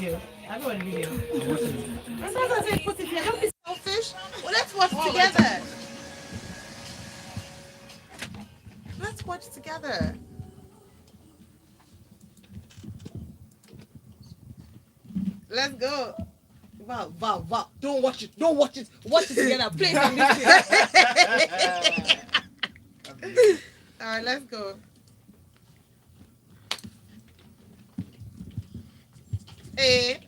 video. I don't want the video. That's what I say. Put it here. Don't be selfish. Well, let's watch together. Let's watch together. Let's go. Wow, wow, wow. Don't watch it. Don't watch it. Watch it together. Play it on this. All right, let's go. Hey.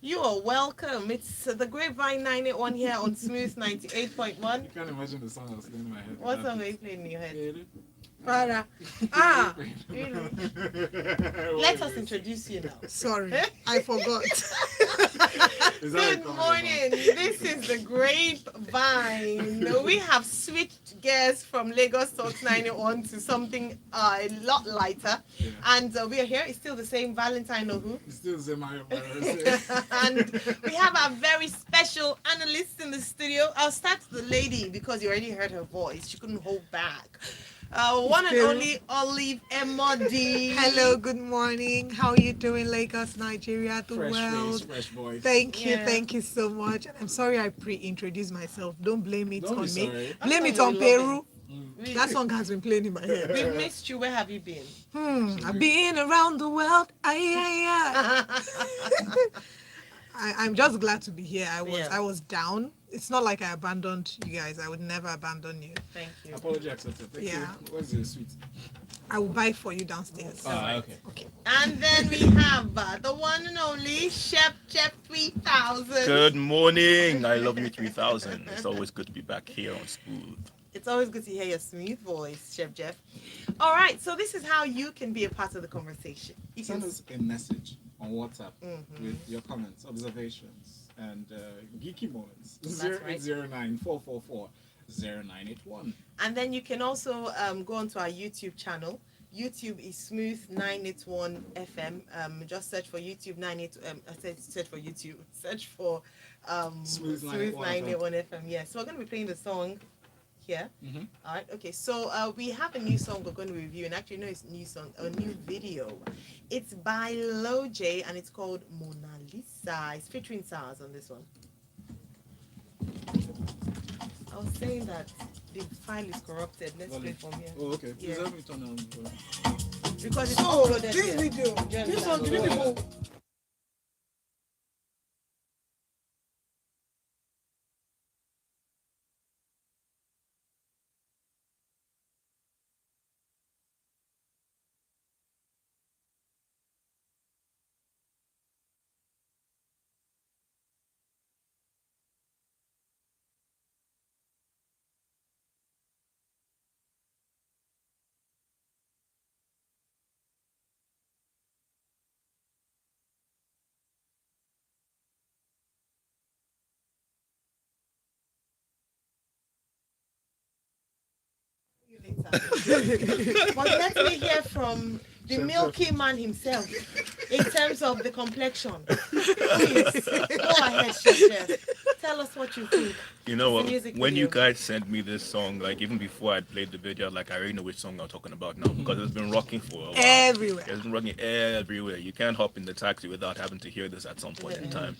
You are welcome. It's the Grapevine 981 here on Smooth 98.1. You can't imagine the song I was playing in my head. What song are you playing in your head? Father. Let us introduce you now. Sorry, I forgot. Good morning. This is the Grapevine. We have switched gears from Lagos Talks 901 to something a lot lighter. Yeah. And we are here. It's still the same Valentine Ohu. It's still the same And we have our very special analyst in the studio. I'll start with the lady because you already heard her voice. She couldn't hold back. One and only Olive Emodi. Hello, good morning. How are you doing, Lagos, Nigeria, the fresh world? face, fresh voice. Thank you so much. I'm sorry I pre-introduced myself. Don't blame it Don't on be me. sorry. Blame it on Peru. We- That song has been playing in my head. We missed you. Where have you been? I've been around the world. I'm just glad to be here. I was down. It's not like I abandoned you guys. I would never abandon you. Thank you. Apology accepted. Thank Yeah. you. What's the sweet? I will buy for you downstairs. Okay. Okay. And then we have the one and only Chef 3000. Good morning. I love you 3000. It's always good to be back here on Smooth. It's always good to hear your smooth voice, Chef Jeff. All right, so this is how you can be a part of the conversation. You Send can us a message on WhatsApp with your comments, observations, and geeky moments. That's right. 0809-444-0981. And then you can also go onto our YouTube channel. YouTube is Smooth 981 FM. Just search for YouTube 98. I said search for YouTube. Search for Smooth Smooth 981 981 FM. Yeah. So we're going to be playing the song here. Mhm. All right. Okay. So we have a new song we're going to review, and actually, no, it's a new song, a new video. It's by Lo J, and it's called Mona Lisa. It's featuring SARS on this one. I was saying that the file is corrupted. Let's play from here. Oh, okay. Yeah. Please help me turn on. Because it's So, uploaded this here. video, Just this one, download three it. people. But let me hear from the Chef milky man himself in terms of the complexion. Please, go ahead, Chef. Tell us what you think. You know It's a what? music When you video. guys sent me this song, like even before I played the video, like I already know which song I'm talking about now because it's been rocking for a while. Everywhere. It's been rocking everywhere. You can't hop in the taxi without having to hear this at some point in time.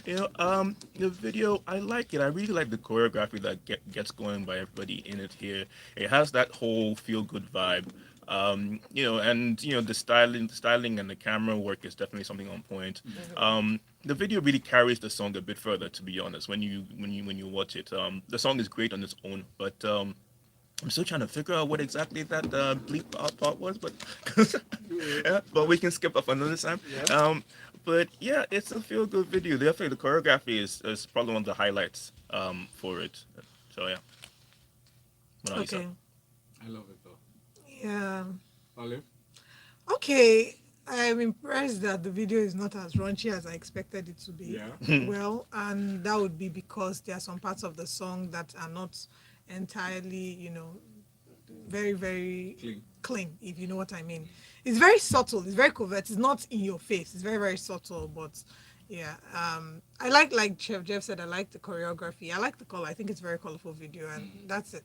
You know, the video, I like it. I really like the choreography that gets going by everybody in it here. It has that whole feel-good vibe. You know, and you know the styling and the camera work is definitely something on point. The video really carries the song a bit further, to be honest. When you watch it, the song is great on its own, but I'm still trying to figure out what exactly that bleep part was, but yeah, but we can skip up another time. Yeah. But yeah, it's a feel good video. Definitely the choreography is probably one of the highlights for it. So yeah. Mona Lisa. Okay. I love it though. Yeah. Olive? Okay. I'm impressed that the video is not as raunchy as I expected it to be. Yeah. Well, and that would be because there are some parts of the song that are not entirely, very, very clean, if you know what I mean. It's very subtle. It's very covert. It's not in your face. It's very, very subtle. But yeah, I like Chef Jeff said, I like the choreography. I like the color. I think it's a very colorful video, and that's it.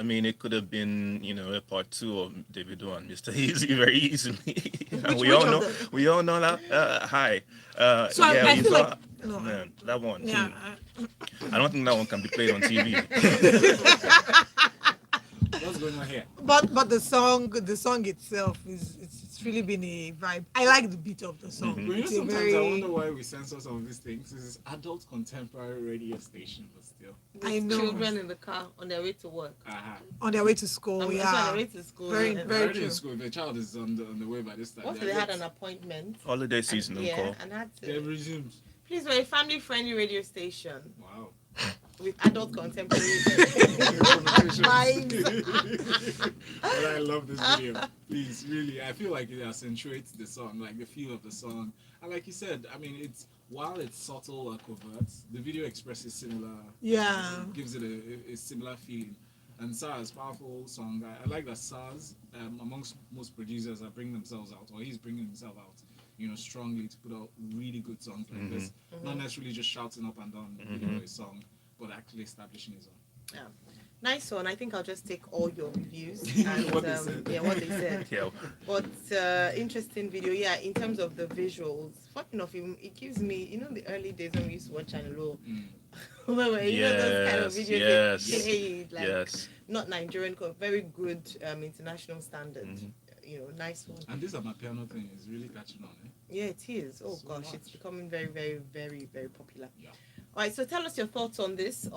I mean, it could have been, a part two of Davido and Mr. Easy very easily. And we which all of know, the- we all know that. Hi, So yeah, I we feel saw. like no, Man, that one. yeah. I don't think that one can be played on TV. What's going on here? But the song itself it's really been a vibe. I like the beat of the song. Mhm. But It's a sometimes very I wonder why we censor some of these things. This is adult contemporary radio station, but still. I With know. children in the car on their way to work. on their way to school. I'm also Yeah, on their way to school. Very- and- very Already true. in school, if the child is on the way by this time. What if they're they had late. an appointment? Holiday season, And, don't call. and had They've to. resumed. Please, we're a family-friendly radio station Wow. with adult contemporary. But I love this video. Please, really, I feel like it accentuates the song, like the feel of the song. And like you said, I mean, while it's subtle or covert, the video expresses similar. Yeah. Gives it a similar feeling. And SARS, powerful song. I like that SARS, amongst most producers, are bringing themselves out, or he's bringing himself out, strongly to put out really good songs like this. Not necessarily just shouting up and down a song, but actually establishing his own. Yeah. Nice one. I think I'll just take all your reviews and What they said. what they said. Yeah. But interesting video. Yeah, in terms of the visuals, funny enough, it gives me, the early days when we used to watch Channel O, where those kind of Yes, videos yes, they played, like yes. not Nigerian, very good international standard. Nice one. And this Amapiano thing is really catching on. Yeah, it is. Oh So gosh, much. it's becoming very, very, very, very popular. Yeah. All right, so tell us your thoughts on this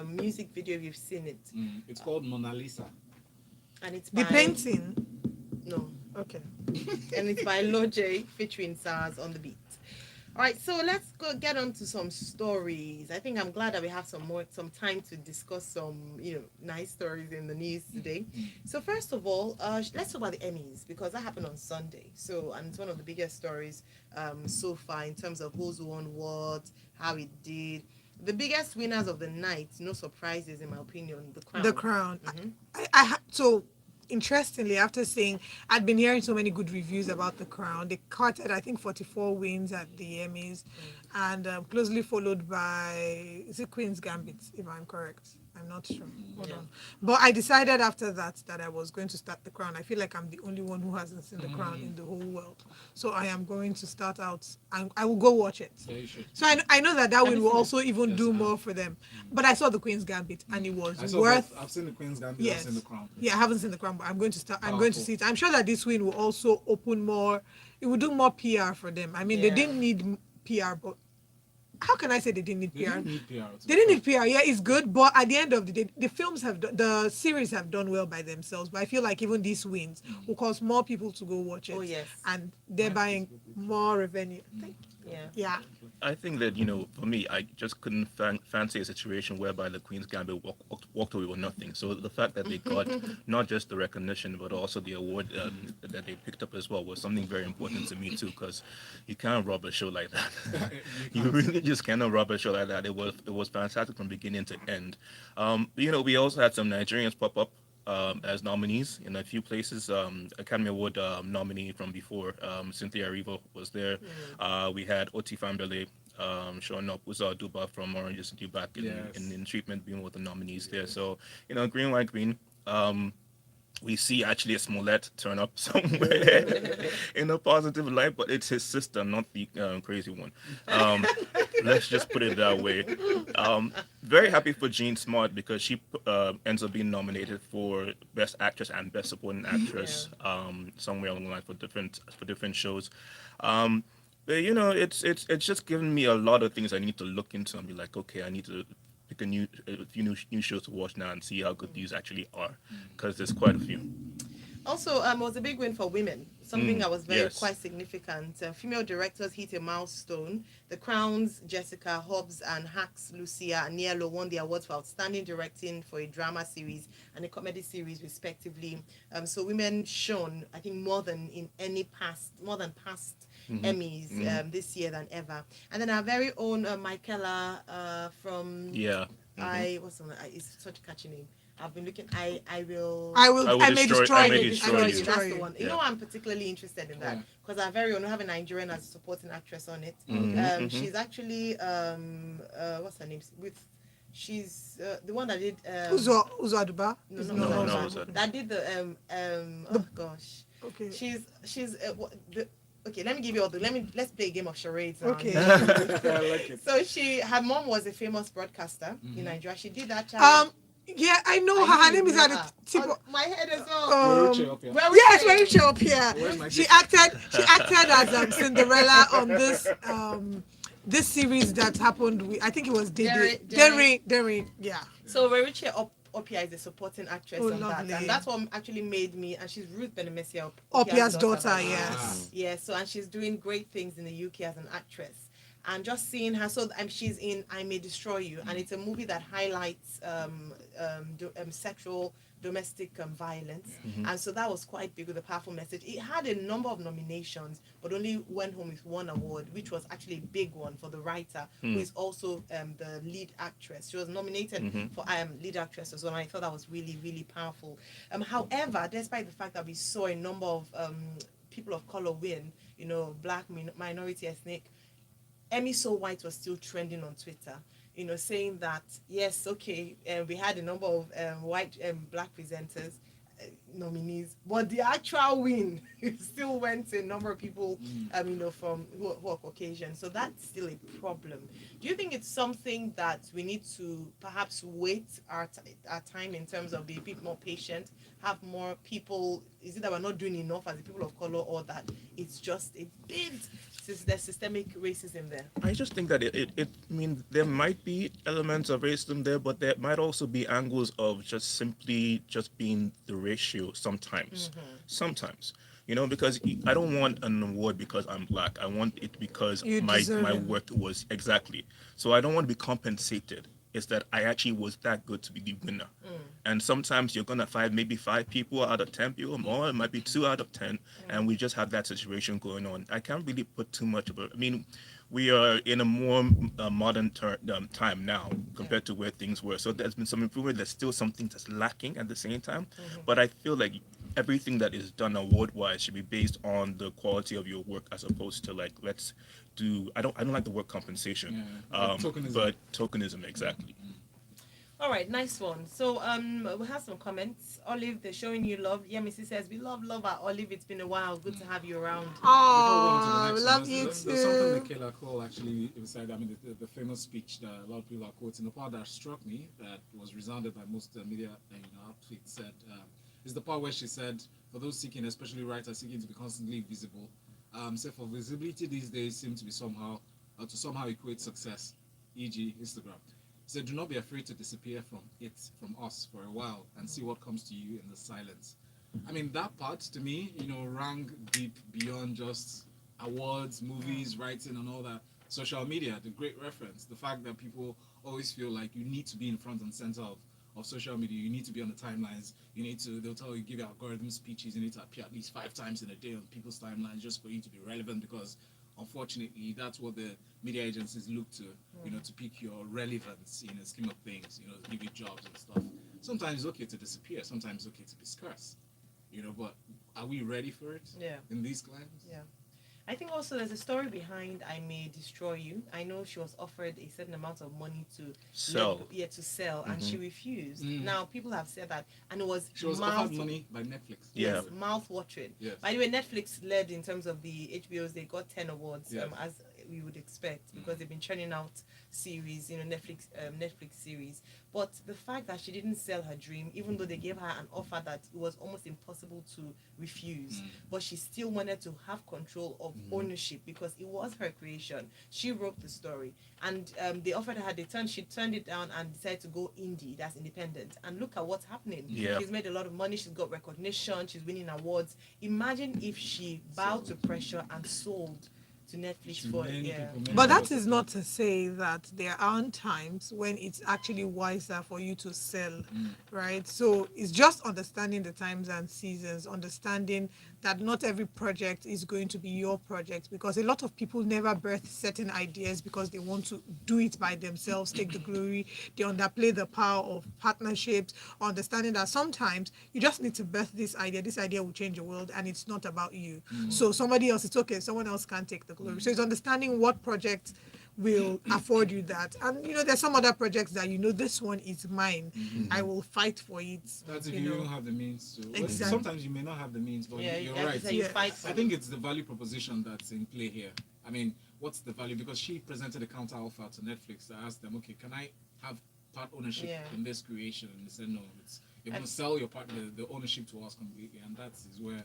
music video. You've seen it, It's called Mona Lisa. and it's by the painting. No, Okay. and it's by Loj featuring SARS on the beat. All right, so let's get on to some stories. I think I'm glad that we have some time to discuss some nice stories in the news today. So first of all, let's talk about the Emmys, because that happened on Sunday. So, and it's one of the biggest stories so far in terms of who's won what, how it did. The biggest winners of the night, no surprises in my opinion, The Crown. The Crown. Mhm. So interestingly, after saying I'd been hearing so many good reviews about The Crown, they caught I think 44 wins at the Emmys, and closely followed by, is it Queen's Gambit, if I'm correct? I'm not sure. Hold on. But I decided after that I was going to start The Crown. I feel like I'm the only one who hasn't seen The Crown in the whole world. So I am going to start out, and I will go watch it. Yeah, you should. So I know that you will seen it? also even Yes, do I have. more for them. But I saw the Queen's Gambit, and it was I saw worth. both. I've seen the Queen's Gambit. Yes. I've seen the Crown. Yeah, I haven't seen The Crown, but I'm going to start. I'm going to Powerful. see it. I'm sure that this win will also open more. It will do more PR for them. I mean, they Yeah. didn't need PR, but how can I say they didn't need They PR? didn't need PR. They didn't need PR. Yeah, it's good, but at the end of the day, the series have done well by themselves. But I feel like even these wins will cause more people to go watch it. Oh, yes. And thereby more revenue. Yeah. Yeah. I think that, for me, I just couldn't fancy a situation whereby the Queen's Gambit walked away with nothing. So the fact that they got not just the recognition, but also the award that they picked up as well was something very important to me too, because you can't rob a show like that. You really just cannot rob a show like that. It was fantastic from beginning to end. We also had some Nigerians pop up as nominees in a few places. Academy Award nominee from before, Cynthia Erivo was there. We had Oti Fambele showing up, Uzar Duba from Orange is the New Black in treatment, being with the nominees there. So, green, white, green. We see actually a Smollett turn up somewhere in a positive light, but it's his sister, not the crazy one. Let's just put it that way. Very happy for Jean Smart, because she ends up being nominated for Best Actress and Best Supporting Actress somewhere along the line for different shows. But it's just given me a lot of things I need to look into and be like, okay, I need to pick a few new shows to watch now and see how good these actually are, because there's quite a few. Also, it was a big win for women. Something that was very yes. quite significant. Female directors hit a milestone. The Crown's Jessica Hobbs and Hacks Lucia Aniello won the awards for outstanding directing for a drama series and a comedy series, respectively. So women shone, I think, more than past Emmys this year than ever. And then our very own Michaela from what's the name? It's such a catchy name. I've been looking. I may destroy you. That's the you. one. You know, I'm particularly interested in that because our very own, we have a Nigerian as a supporting actress on it. Mhm. She's actually what's her name? She's the one that did Uzo Aduba? no, Is not No, not no, Uzo Uzo. it's not. that did the oh gosh. Okay. She's okay, let me give you all the let's play a game of charades now. Okay. I like it. So her mom was a famous broadcaster in Nigeria. She did that Yeah, I know I her. knew Her you name is knew at her. the tip. On my head as well. We're up here. Yes, very sure up here. Where's my She gift? acted. She acted as Cinderella on this series that happened. I think it was Derry. Yeah. So Veriche Opia is a supporting actress Oh, on lovely. that, and that's what actually made me. And she's Ruth Benemesia Opia's daughter. by the way. Yes. Yeah. So and she's doing great things in the UK as an actress. And just seeing her, so she's in I May Destroy You, and it's a movie that highlights sexual domestic violence, and so that was quite big with a powerful message. It had a number of nominations, but only went home with one award, which was actually a big one for the writer, who is also the lead actress. She was nominated for lead actress as well, and I thought that was really, really powerful. However, despite the fact that we saw a number of people of color win, black minority ethnic, Emmy So White was still trending on Twitter, saying that, yes, okay, we had a number of white black presenters, nominees, but the actual win still went to a number of people, from who are Caucasian. So that's still a problem. Do you think it's something that we need to perhaps wait our time in terms of be a bit more patient, have more people? Is it that we're not doing enough as the people of color, or that it's just a bit there's systemic racism there? I just think that I mean, there might be elements of racism there, but there might also be angles of just simply just being the ratio sometimes. Sometimes. Because I don't want an award because I'm black. I want it because You my deserve it. work was exactly. So I don't want to be compensated. It's that I actually was that good to be the winner. And sometimes you're gonna find maybe 5 people out of 10 people, more it might be 2 out of 10, and we just have that situation going on. I can't really put too much of it. I mean, we are in a more modern time now compared to where things were. So there's been some improvement. There's still something that's lacking at the same time, but I feel like everything that is done award-wise should be based on the quality of your work, as opposed to like let's do. I don't like the word compensation, like tokenism. but tokenism exactly. All right, nice one. So we have some comments. Olive, they're showing you love. Yeah, Missy says we love Olive. It's been a while. Good to have you around. Oh, love you There's something too. Michaela Cole actually said. I mean, the famous speech that a lot of people are quoting. The part that struck me, that was resounded by most media outfits, said is the part where she said, for those seeking, especially writers seeking to be constantly visible, say for visibility these days seem to be somehow equate success, e.g. Instagram. So do not be afraid to disappear from us for a while and see what comes to you in the silence. I mean, that part to me, rang deep beyond just awards, movies, writing, and all that. Social media, the great reference, the fact that people always feel like you need to be in front and center of social media, you need to be on the timelines, they'll tell you, give your algorithm speeches, you need to appear at least 5 times in a day on people's timelines just for you to be relevant, because unfortunately, that's what the media agencies look to, to pick your relevance in a scheme of things, give you jobs and stuff. Sometimes it's okay to disappear, sometimes it's okay to be scarce, but are we ready for it? Yeah. In these climes? Yeah. I think also there's a story behind I May Destroy You. I know she was offered a certain amount of money to Sell. sell, and she refused. Mm. Now people have said that, and it was She was offered money by Netflix. Yeah. Yes, mouth watering. Yes. By the way, Netflix led in terms of the HBOs. They got 10 awards, Yes. as we would expect, because they've been churning out series, Netflix series. But the fact that she didn't sell her dream, even though they gave her an offer that it was almost impossible to refuse, but she still wanted to have control of ownership, because it was her creation. She wrote the story, and they offered her. She turned it down and decided to go indie, that's independent. And look at what's happening. Yeah. She's made a lot of money. She's got recognition. She's winning awards. Imagine if she bowed to pressure and sold to Netflix for But that is not to say that there aren't times when it's actually wiser for you to sell, right? So it's just understanding the times and seasons, understanding that not every project is going to be your project, because a lot of people never birth certain ideas because they want to do it by themselves, take the glory. They underplay the power of partnerships, understanding that sometimes you just need to birth this idea. This idea will change the world, and it's not about you. So somebody else, it's okay. Someone else can take the glory. So it's understanding what projects will afford you that. And there's some other projects that this one is mine. I will fight for it. That's if you don't have the means to. Well, Exactly. sometimes you may not have the means, but you're like right. you said, you Yeah. fight for I it. think it's the value proposition that's in play here. I mean, what's the value? Because she presented a counter offer to Netflix. I asked them, okay, can I have part ownership in this creation? And they said, no, you're going to sell your part, the ownership to us completely. And that is where,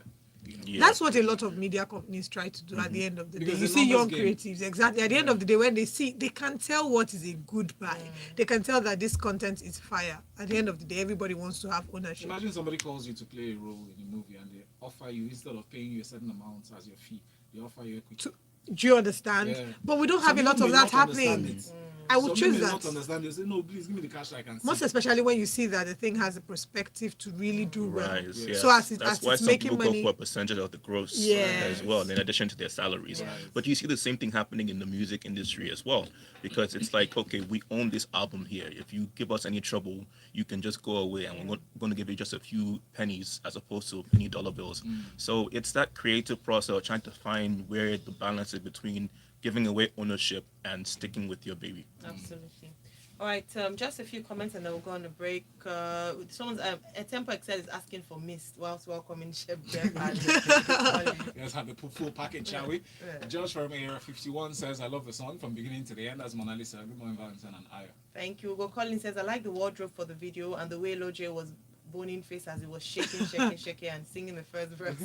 That's what a lot of media companies try to do at the end of the Because day. You the see young numbers game. creatives, exactly. At the end of the day, when they can tell what is a good buy. They can tell that this content is fire. At the end of the day, everybody wants to have ownership. Imagine somebody calls you to play a role in a movie and they offer you, instead of paying you a certain amount as your fee, they offer you equity. Do you understand? Yeah. But we don't Some have a lot people of may that not understand happening. it. I would Some choose people may that. not understand. They say, no, please give me the cash so I can see. Most especially when you see that the thing has a perspective to really do well. Rise, Yeah. yes. So as that's it's why some making people money. go for a percentage of the gross Yes. as well, in addition to their salaries. Right. But you see the same thing happening in the music industry as well, because it's like, okay, we own this album here. If you give us any trouble, you can just go away, and we're going to give you just a few pennies as opposed to penny dollar bills. So it's that creative process of trying to find where the balance is between giving away ownership and sticking with your baby. Absolutely. All right, just a few comments and then we'll go on a break. Someone's a Tempo Excel is asking for mist whilst welcoming Chef Jeff and Let's have the full package, shall we? Yeah. Josh from Area 51 says, I love the song from beginning to the end. That's Mona Lisa. Good morning, Valentine and Aya. Thank you. Ugo Collins says, I like the wardrobe for the video and the way Loje was boning face as he was shaking, and singing the first verse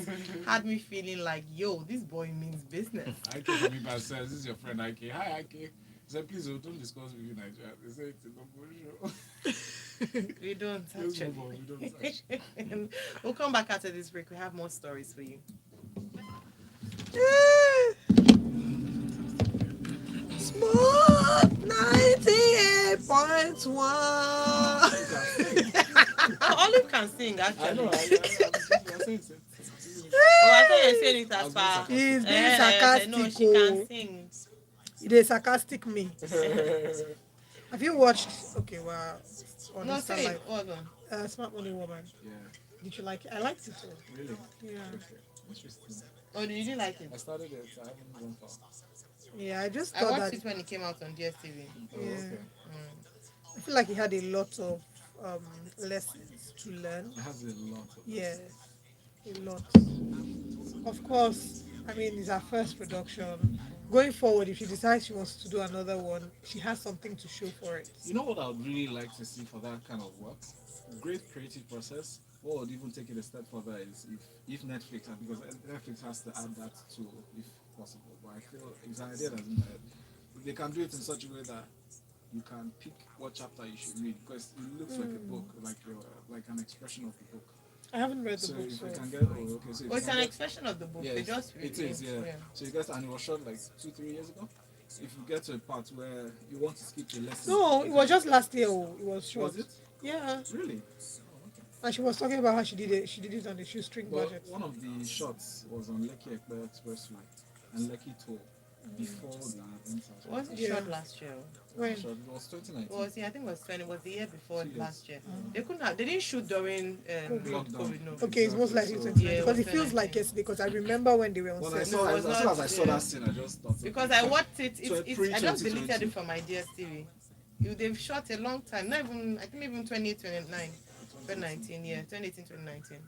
had me feeling like, yo, this boy means business. Ike from Iba says, this is your friend Ike. Hi, Ike. He said, please don't discuss with you, Nigeria. They say it's a no show. We don't Let's actually. move on. We don't actually. We'll come back after this break. We have more stories for you. Smooth 98.1. Olive can sing, I actually. know. I'm saying it. Oh, I thought you were saying it I as was far. being He's being No, sarcastic. she can sing. It is sarcastic me. Have you watched? Okay, wow. No, Honest, say it. Hold on. Smart Money Woman. Yeah, Did you like it? I liked it too. really. Yeah. Interesting. Oh, did you like it? I started it. I haven't gone far. Yeah, I just I thought watched that. it when it came out on DSTV. Oh, Yeah. okay. I feel like he had a lot of lessons to learn. It has a lot of Yeah, a lot. Of course, I mean, it's her first production. Going forward, if she decides she wants to do another one, she has something to show for it. You know what I would really like to see for that kind of work? Great creative process. What would even take it a step further is if Netflix, and because Netflix has to add that tool if possible. But I feel it's an idea that's in my head. If they can do it in such a way that you can pick what chapter you should read, because it looks like a book, like an expression of the book. I haven't read the So book, if so we can get, so if Well, you it's can an get- expression of the book. yeah, They just it is, yeah. So you guys, and it was shot like 2-3 years ago. If you get to a part where you want to skip the lesson, no, it was just last year. Oh, it was short. Was it Yeah, really? and she was talking about how she did it. She did it on a shoestring Well, budget. one of the shots was on Lekki Ekpe Expressway and Lekki Toll before the interchange. Wasn't Yeah. shot last year? When? Shot, it was 2019. Was I think it was 20. It was the year before 2 years. last year. They couldn't have. They didn't shoot during Lockdown. COVID. No. Okay, it's most likely So- 2019 Yeah, it because was it feels like 2019. yesterday. Because I remember when they were on When set. I saw, No, it as was soon as I not, saw yeah. that scene, I just thought. Because I watched it. So I just deleted pre-2020. it from my DSTV. They've shot a long time. Not even. I think even 2019. 2019. Yeah, 2018, 2019.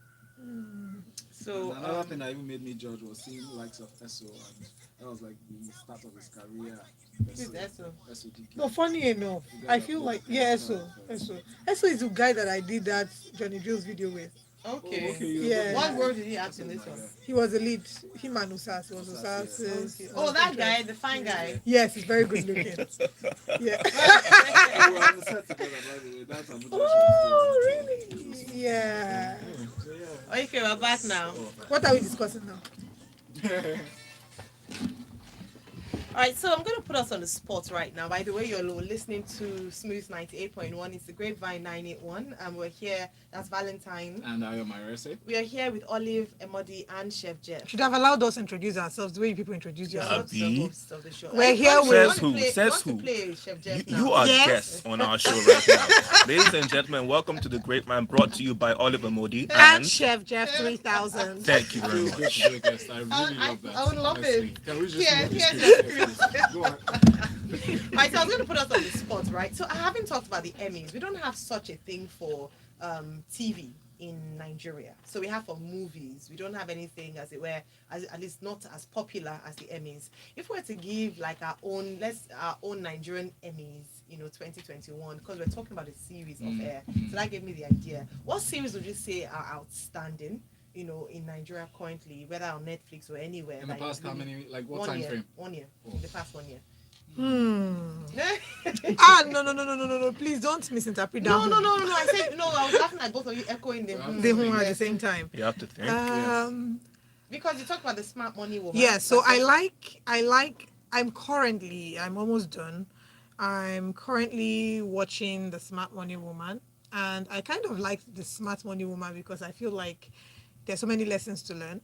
So Another thing that even made me judge was seeing the likes of Esso, and that was like the start of his career. who's Esso? SODK. No, funny enough, I feel like Eso is the guy that I did that Johnny Jules video with. Okay. Yeah. What role did he act in this one? He was the lead. Him and Usas. It was Usas. Okay. Oh, that guy, the fine guy. Yes, he's very good looking. Yeah. We were on the set together, by the way. That's another Oh, really? Yeah. So, yeah. Okay, we're back now. What are we discussing now? All right, so I'm going to put us on the spot right now. By the way, you're listening to Smooth 98.1. It's the Grapevine 981. And we're here. That's Valentine. And I am Irese. We are here with Olive, Emodi, and Chef Jeff. Should have allowed us introduce ourselves the way people introduce You're yourself. not the host of the show. We're here You want with- to play- Says you who? want to play Chef Jeff now? You are Yes. guests on our show right now. Ladies and gentlemen, welcome to the Grapevine, brought to you by Oliver Modi And Chef Jeff 3000. thank you very Good much. to be a guest. I really I- love that. I would love honestly. it. Can we just Here- move this here's to- Go on. Right, so I was going to put us on the spot, right? So I haven't talked about the Emmys. We don't have such a thing for TV in Nigeria. So we have for movies. We don't have anything, as it were, at least not as popular as the Emmys. If we were to give like our own Nigerian Emmys, 2021, because we're talking about a series of air. So that gave me the idea. What series would you say are outstanding? In Nigeria currently, whether on Netflix or anywhere. In the past, how many? Like what 1 time year, frame? 1 year. Oh. In the past 1 year. No. Please don't misinterpret that. No. I said no. I was laughing at both of you echoing the At the same time. You have to think. Because you talked about the smart money woman. Yeah, so I'm almost done. I'm currently watching The Smart Money Woman, and I kind of like The Smart Money Woman because I feel like there's so many lessons to learn.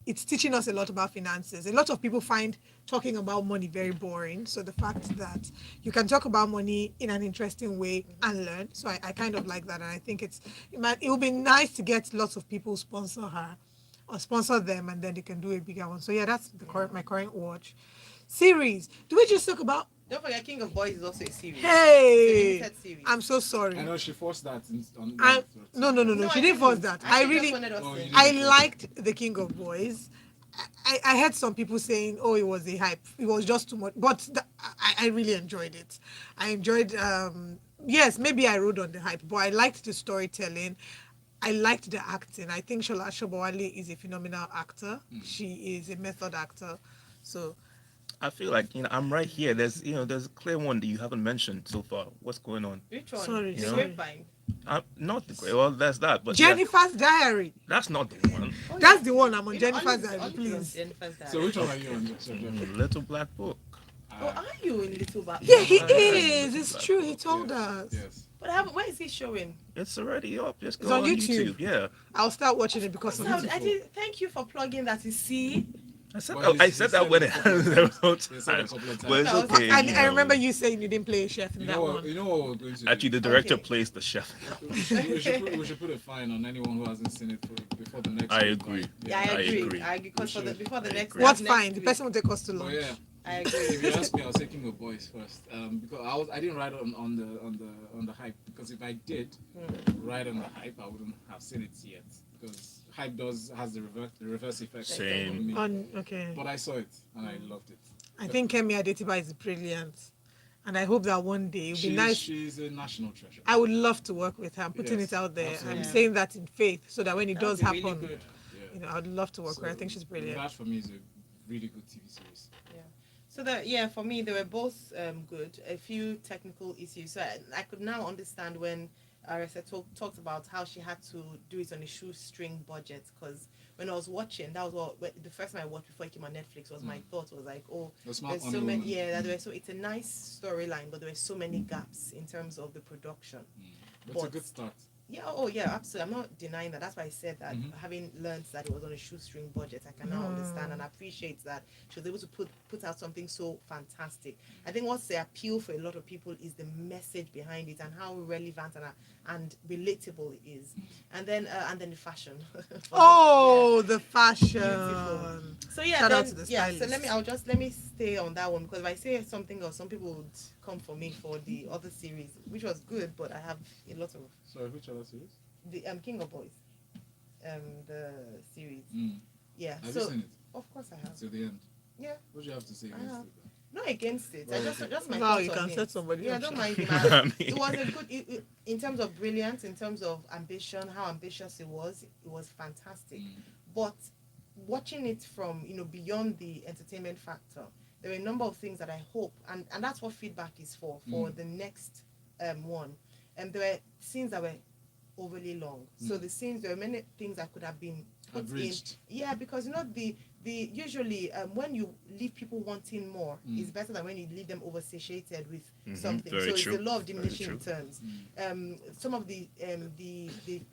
It's teaching us a lot about finances. A lot of people find talking about money very boring. So the fact that you can talk about money in an interesting way and learn. So I kind of like that. And I think it will be nice to get lots of people sponsor her or sponsor them, and then they can do a bigger one. So yeah, that's my current watch. Series. Do we just talk about? Don't forget, King of Boys is also a series. Hey, it's a limited series. I'm so sorry. I know she forced that on. No. She didn't force that. I liked The King of Boys. I heard some people saying, "Oh, it was a hype. It was just too much." But I really enjoyed it. I enjoyed. Yes, maybe I rode on the hype, but I liked the storytelling. I liked the acting. I think Shola Shobowale is a phenomenal actor. She is a method actor. So I feel like I'm right here. There's a clear one that you haven't mentioned so far. What's going on? Which one? Sorry, The sorry. Grapevine. Not the great. Well, that's that. But Jennifer's Diary. that's not the one. That's the one. I'm on You know, Jennifer's Olive's Diary, on please. Jennifer's Diary. So which one are you on? Little Black Book. Oh, are you in Little Bad? Yeah, he Yeah. is. It's true. He told us. Yes. But where is he showing? It's already up. Just go It's on YouTube. Yeah. I'll start watching it because of So it. I did. Thank you for plugging that. You see, I said Well, that, I he said said that when it it a couple of happened several He said it a times. couple of But it's times. okay. I remember you saying you didn't play a chef in You that know what? one. You know what we're going to do? Actually, the director Okay. plays the chef. we should put a fine on anyone who hasn't seen it before the next. I week, agree. right? yeah, I I agree. agree. Because before the I next. agree. What's next fine? The week. person will take us to But lunch. yeah, I if agree. you ask me, I was taking the boys first because I didn't ride on the hype, because if I did ride on the hype, I wouldn't have seen it yet, because hype has the reverse effect. Same. on me. Okay. But I saw it and I loved it. I think Kemi Adetiba is brilliant. And I hope that one day it would be nice. She's a national treasure. I would love to work with her. I'm putting Yes, it out there. absolutely. I'm Yeah. saying that in faith so that when it That does would be happen, really good. Yeah. I'd love to work with her. I think she's brilliant. That for me is a really good TV series. So for me, they were both good. A few technical issues. So I could now understand when Arisa talked about how she had to do it on a shoestring budget, because when I was watching, that was the first time I watched before it came on Netflix. Was my thought was like, oh, there's so many. Yeah, it's a nice storyline, but there were so many gaps in terms of the production. But it's a good start. Yeah, yeah, absolutely. I'm not denying that. That's why I said that. Having learned that it was on a shoestring budget, I can now understand and appreciate that she was able to put out something so fantastic. I think what's the appeal for a lot of people is the message behind it and how relevant and relatable it is. And then the fashion. Oh, the fashion. Beautiful. So yeah, Shout then, out to the stylist. So let me stay on that one, because if I say something else, some people would come for me for the other series, which was good, but I have a lot of Sorry, which other series? the King of Boys, the series. Yeah. Have so you seen it of course I have. to the end? Yeah. What do you have to say I against have. it? Not against it. Well, Just my Wow, thoughts you on can it. set somebody Yeah, I up, don't sure. mind him. I mean- It was a good in terms of brilliance, in terms of ambition, how ambitious it was fantastic. But watching it from beyond the entertainment factor, there were a number of things that I hope, and that's what feedback is for the next one. And there were scenes that were overly long. So there were many things that could have been put Abridged. in. Yeah, because the usually when you leave people wanting more, it's better than when you leave them oversatiated with something. Very So it's true. a law of Very diminishing true. returns. Some of the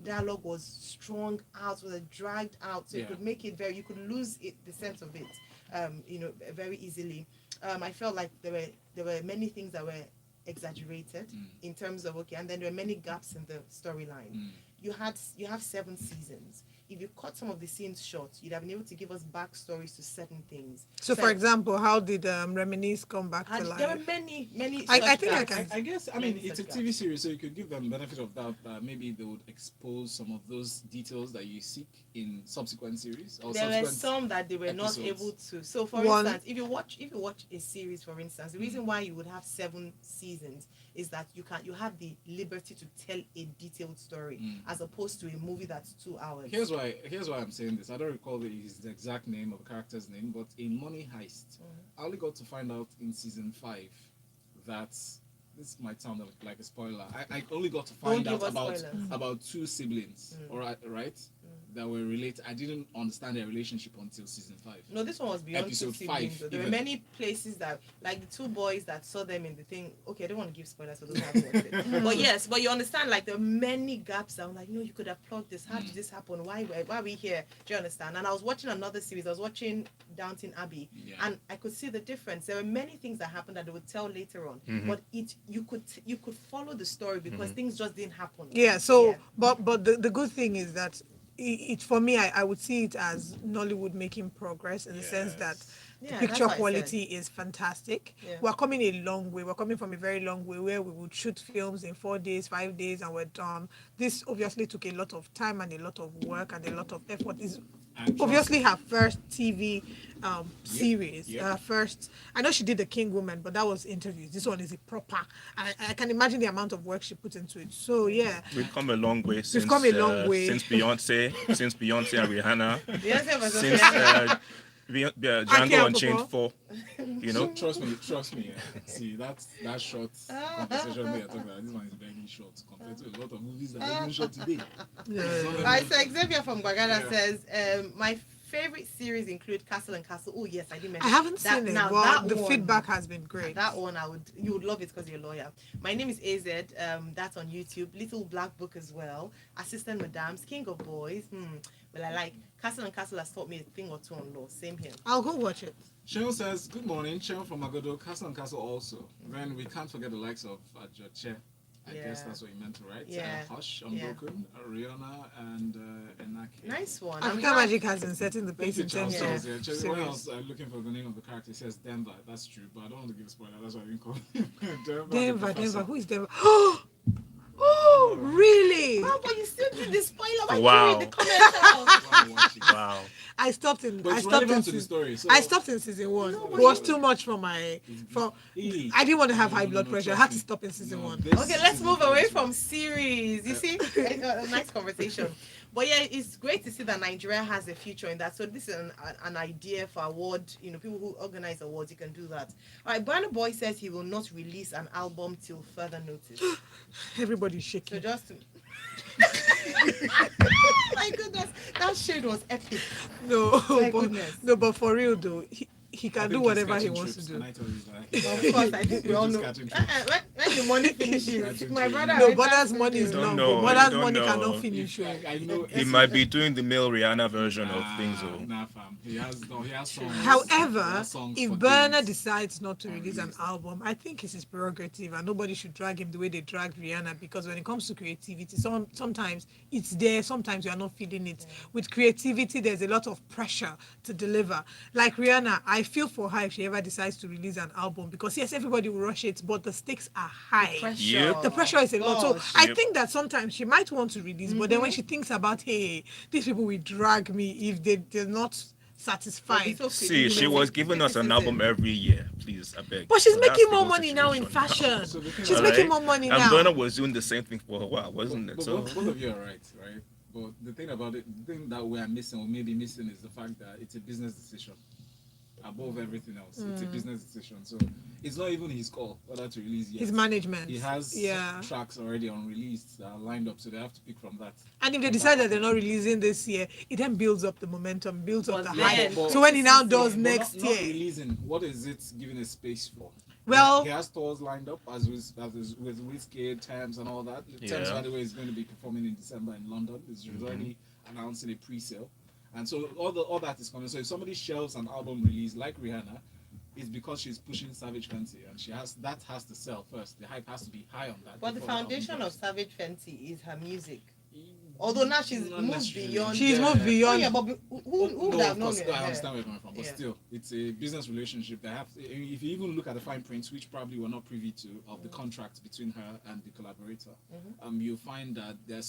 dialogue was strung out, was dragged out, so you could make it you could lose the sense of it, very easily. I felt like there were many things that were exaggerated in terms of and then there were many gaps in the storyline. You have 7 seasons. if you cut some of the scenes short, you'd have been able to give us backstories to certain things. So, for example, how did Reminisce come back to There were life? many I such think I gaps. can. I guess, I Many mean, it's a such TV gaps. series, so you could give them benefit of doubt that maybe they would expose some of those details that you seek in subsequent series or There were subsequent some that they were not episodes. able to. So, for One. instance, if you watch a series, for instance, the reason why you would have 7 seasons is that you have the liberty to tell a detailed story as opposed to a movie that's 2 hours. Here's why I'm saying this. I don't recall the exact name of the character's name, but in Money Heist, I only got to find out in season 5 that this might sound like a spoiler. I only got to find Don't out give us spoilers. about 2 siblings, all right, that were related. I didn't understand their relationship until season 5. No, this one was beyond Episode 2 5, siblings. There were even. many places that, like the 2 boys that saw them in the thing. Okay, I don't want to give spoilers for those who haven't watched it. But yes, but you understand, like there are many gaps. I'm like, no, you could have plugged this. How did this happen? Why are we here? Do you understand? And I was watching another series. I was watching Downton Abbey, and I could see the difference. There were many things that happened that they would tell later on, but you could follow the story because things just didn't happen. Yeah. So, but the good thing is that it for me, I would see it as Nollywood making progress in the sense that the Yeah, picture that's what I quality is fantastic. Yeah. We're coming a long way. We're coming from a very long way where we would shoot films in 4 days, 5 days, and we're done. This obviously took a lot of time and a lot of work and a lot of effort. Is obviously her first TV series. Yep. First, I know she did The King Woman, but that was interviews. This one is a proper. I can imagine the amount of work she put into it. So yeah, We've come a long way since come a long way. since Beyonce and Rihanna, Yes, was since Django Unchained 4. You know, Trust me. See, that short conversation we are talking about, this one is very short compared to a lot of movies that are even short today. Right, so Xavier from Gwagada says, my favorite series include Castle and Castle. Oh yes, I did mention. I haven't that. seen it, Now, but that the one- feedback has been great. That one you would love it because you're a lawyer. My name is AZ. That's on YouTube. Little Black Book as well. Assistant Madams, King of Boys. Well, I like Castle and Castle has taught me a thing or two on law. Same here. I'll go watch it. Cheryl says, good morning. Cheryl from Agodo, Castle and Castle also. Then we can't forget the likes of Ajoche. I guess that's what you meant to write. Yeah. Hush, Unbroken, Rihanna, and Enake. Nice one. African Magic has been setting the pace in Thank you, terms Charles. of Yeah. When I was series. looking for the name of the character, it says Denver. That's true, but I don't want to give a spoiler. That's why I didn't call him Denver. Who is Denver? Oh, really? Oh, but you still do the spoiler. Why Wow. you read the comments out? wow. I stopped in. But I it's stopped in. relevant to the story. So I stopped in season 1. No, It but was you- too much for my. I didn't want to have high blood pressure. I had to stop in season 1. Okay, let's move away from series. You see, a nice conversation. But yeah, it's great to see that Nigeria has a future in that. So this is an idea for award. You know, people who organize awards, you can do that. All right, Burna Boy says he will not release an album till further notice. Everybody's So shaking. just. My goodness, that shade was epic. No, My but, goodness. no, but for real though, he can do whatever he wants to do. Can I tell you Of course, I think we all know. Catching When the money finishes, my brother. No, went back Mother's to money is the- Don't long. know, Mother's don't money know. cannot finish. I know. He might be doing the male Rihanna version of things. Nah, fam. He has songs. However, He has songs if for Burner days. decides not to release an album, I think it's his prerogative, and nobody should drag him the way they drag Rihanna. Because when it comes to creativity, sometimes it's there, sometimes you are not feeling it. With creativity, there's a lot of pressure to deliver. Like Rihanna, I feel for her if she ever decides to release an album, because yes, everybody will rush it, but the stakes are high. Yep. The pressure is a lot. So Gosh. I Yep. think that sometimes she might want to release, but then when she thinks about, hey, these people will drag me if they're not satisfied. So See, she was giving us an album every year. Please, I beg. But she's So that's making the more whole money now in situation now. fashion. So the thing She's is- making more money And now. Burna was doing the same thing for a while, wasn't it? But So both of you are right? But the thing about it, the thing that we are missing or maybe missing is the fact that it's a business decision. Above everything else, it's a business decision. So it's not even his call whether to release yet. His management. He has Yeah. tracks already unreleased that are lined up, so they have to pick from that. And if they decide that they're not releasing this year, it then builds up the momentum, builds up But the then- hype. So when he now does But next not year, releasing. What is it giving a space for? Well- he has tours lined up as with Wizkid, Thames, and all that. Yeah. Thames, by the way, is going to be performing in December in London. He's already announcing a pre-sale, and so all that is coming. So if somebody shelves an album release like Rihanna, it's because she's pushing Savage Fenty, and that has to sell first. The hype has to be high on that. But the before album foundation of drops. Savage Fenty is her music. Although now she's Not moved necessarily. beyond. She's Yeah. moved Oh beyond. yeah, but who would No, have of known course, it? I Yeah. understand where you're coming from, but Yeah. still, it's a business relationship. They have, if you even look at the fine print, which probably we're not privy to, of the contract between her and the collaborator, you'll find that there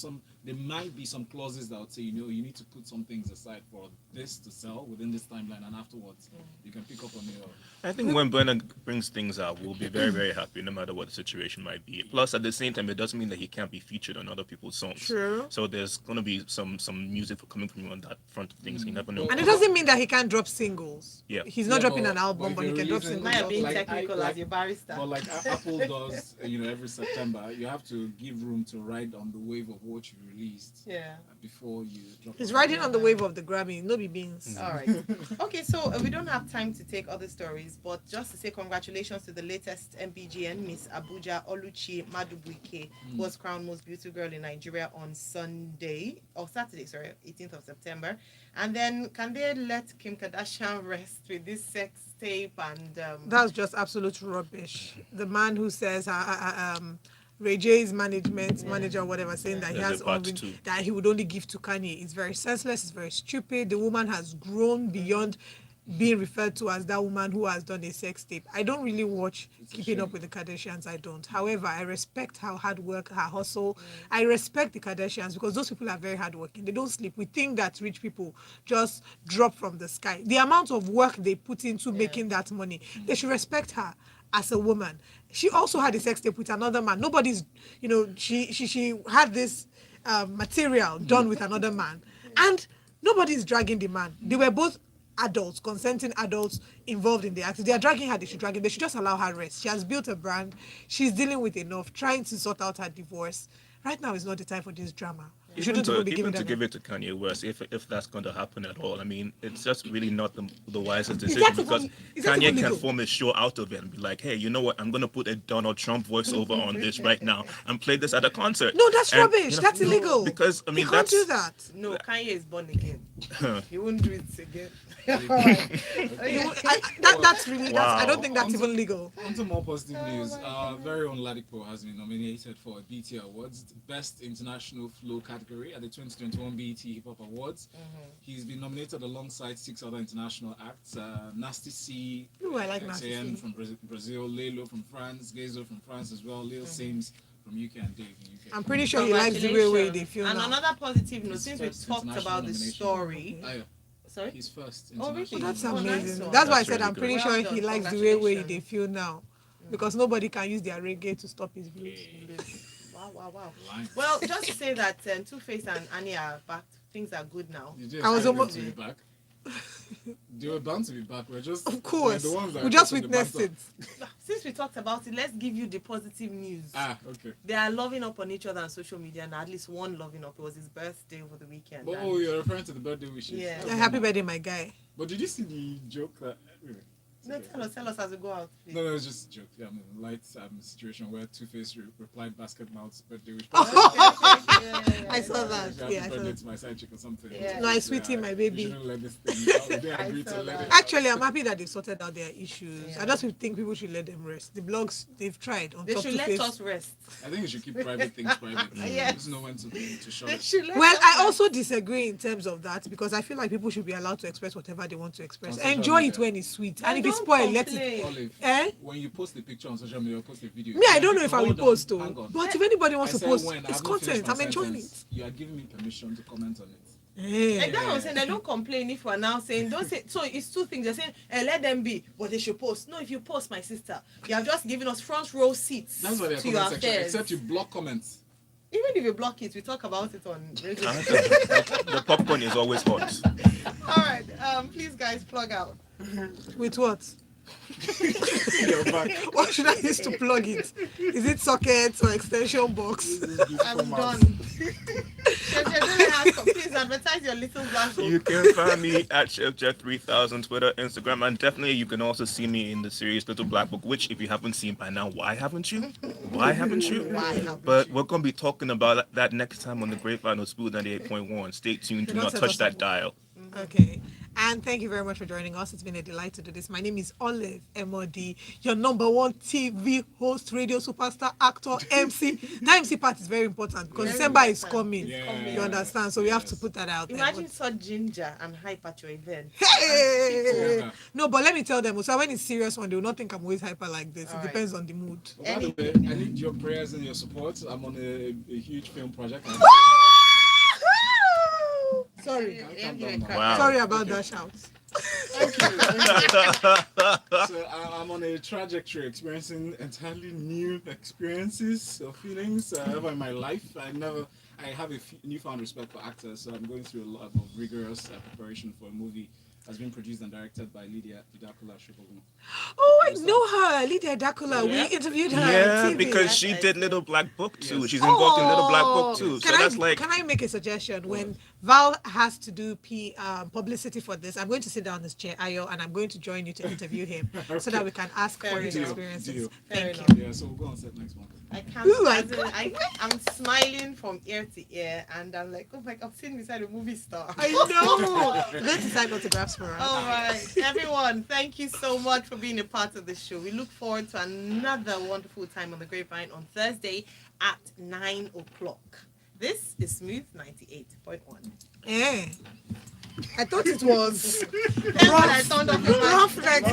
might be some clauses that would say, you need to put some things aside for this to sell within this timeline, and afterwards you can pick up on your. I think when Brennan brings things out, we'll be very, very happy no matter what the situation might be. Plus, at the same time, it doesn't mean that he can't be featured on other people's songs. True. So there's going to be some music coming from him on that front of things. You never know. And it doesn't mean that he can't drop singles. Yeah. He's not Yeah, dropping an album, if but he you're can drop releasing- singles. Now you're being Like, technical as your barrister. But like Apple does, every September, you have to give room to ride on the wave of what you released Yeah. before you drop. He's it. riding on the wave of the Grammy, no be beans. All right. Okay, so we don't have time to take other stories, but just to say congratulations to the latest MBGN, Miss Abuja Oluchi Madubuike, who was crowned most beautiful girl in Nigeria on Saturday, 18th of September. And then, can they let Kim Kardashian rest with this sex tape and? That's just absolute rubbish. The man who says Ray J's manager or whatever, saying that he There's has a part two. that he would only give to Kanye is very senseless. It's very stupid. The woman has grown beyond being referred to as that woman who has done a sex tape. I don't really watch Keeping Up with the Kardashians. I don't. However, I respect her hard work, her hustle. I respect the Kardashians because those people are very hardworking. They don't sleep. We think that rich people just drop from the sky. The amount of work they put into making that money, they should respect her as a woman. She also had a sex tape with another man. Nobody's, she had this material done with another man, and nobody's dragging the man. They were both adults, consenting adults involved in the act. If they are dragging her, they should drag him. They should just allow her rest. She has built a brand. She's dealing with enough, trying to sort out her divorce. Right now is not the time for this drama. You shouldn't even be Even giving to them. give it to Kanye West, if that's going to happen at all. I mean, it's just really not the wisest that decision even- because is that Kanye even can legal? form a show out of it and be like, hey, you know what? I'm going to put a Donald Trump voiceover on this right now and play this at a concert. No, that's And, rubbish. That's illegal. Because, I mean, he can't that's... do that. No, Kanye is born again. He won't do it again. That's really. That's, I don't Wow. think that's even legal. On to more positive news. Our very own Ladipo has been nominated for a BT Awards, Best International Flow category at the 2021 BET Hip Hop Awards. He's been nominated alongside 6 other international acts: Nasty C, Ooh, I like Nasty XAN C. from Brazil, Lelo from France, Gezo from France as well, Lil Sims from UK, and Dave from UK. I'm pretty sure he likes the way they Congratulations. feel And now. another positive note, His since we first talked international about the nomination. story. Ah, yeah. Sorry? He's first. Oh, really? international That's Oh, nice amazing. one. That's why I That's said really I'm good. pretty Well sure done. he likes the way Congratulations. they feel now, because nobody can use their reggae to stop his blues. Wow. Line. Well, just to say that Two-Face and Annie are back. Things are good now. You just I was expect them almost- to be back. They were bound to be back. We're just Of course, we're the ones that we are just causing the witnessed banter. it. Since we talked about it, let's give you the positive news. Okay. They are loving up on each other on social media, and at least one loving up. It was his birthday over the weekend. But, and- oh, you're referring to the birthday wishes. Yeah. That's Happy normal. birthday, my guy. But did you see the joke that? Anyway, it's No, okay. tell us as we go out, please. No, it was just a joke. Yeah, I mean, light situation where Two-Face replied Basket Mouth's birthday wish. I saw that. Happy Yeah, I saw birthday that. to my side chick or something. Yeah. No, I sweetie, my baby. You shouldn't let this thing out. They I agreed saw to let that. it. Actually, I'm happy that they've sorted out their issues. Yeah. I just think people should let them rest. The blogs they've tried on They top should to let face. us rest. I think you should keep private things private. Yes. Just know when to shut They it. should let Well, us I rest. also disagree in terms of that because I feel like people should be allowed to express whatever they want to express. On social Enjoy it media. when it's sweet, Then and if it's don't spoiled, let it. complain. Olive, Eh? when you post the picture on social media, or post the video. Me, I don't know if I will Hold on, post though. hang on. But if anybody I wants to said post, when, I it's haven't finished content. my I'm enjoying it. sentence. You are giving me permission to comment on it. Eh. And that's what I'm saying. They don't complain if we're now saying, don't say. So it's two things. They're saying, let them be, but they should post. No, if you post, my sister, you have just given us front row seats That's why they're to your comment section. affairs. Except you block comments. Even if you block it, we talk about it on radio. The popcorn is always hot. All right. Please, guys, plug out. With what? You're back. What should I use to plug it? Is it sockets or extension box? I'm done. Please advertise your little black book. You can find me at ChefJet3000 Twitter, Instagram, and definitely you can also see me in the series Little Black Book, which if you haven't seen by now, why haven't you? Why haven't you? Why haven't But we're going to be talking about that next time on the Grapevine of Spoon 98.1. Stay tuned. Do Don't not set touch us that up. dial. Okay. And thank you very much for joining us. It's been a delight to do this. My name is Olive MOD, your number one TV host, radio superstar, actor, MC. That MC part is very important because Very December is important. coming. Yeah. You understand? So we have to put that out there. Imagine such ginger and hype at your event. Hey! Yeah. No, but let me tell them, so when it's serious one, they will not think I'm always hyper like this. All It right. depends on the mood. By the way, I need your prayers and your support. I'm on a huge film project. Sorry. Wow. Sorry about that shout. So I'm on a trajectory, experiencing entirely new experiences or feelings ever in my life. I have a newfound respect for actors, so I'm going through a lot of rigorous preparation for a movie that's been produced and directed by Lydia Vidakula Shibogum. Oh, I know her, Lydia Dakula. Yeah. We interviewed her. Yeah, on TV. because she did Little Black Book too. Yes. She's involved in Little Black Oh, Book too. So Can that's like can I make a suggestion? When Val has to do publicity for this, I'm going to sit down in this chair, Ayo, and I'm going to join you to interview him so that we can ask for Fair his enough. experiences. Deal. Thank Fair you. Yeah, so we'll go on set next month. I can't. Ooh, I'm smiling from ear to ear, and I'm like, oh my God, I'm sitting beside a movie star. I know. I'm going to sign autographs for us. All right, everyone, thank you so much for being a part of the show. We look forward to another wonderful time on the Grapevine on Thursday at 9 o'clock. This is Smooth 98.1. Eh. I thought it was Then when I turned off the mic- rough like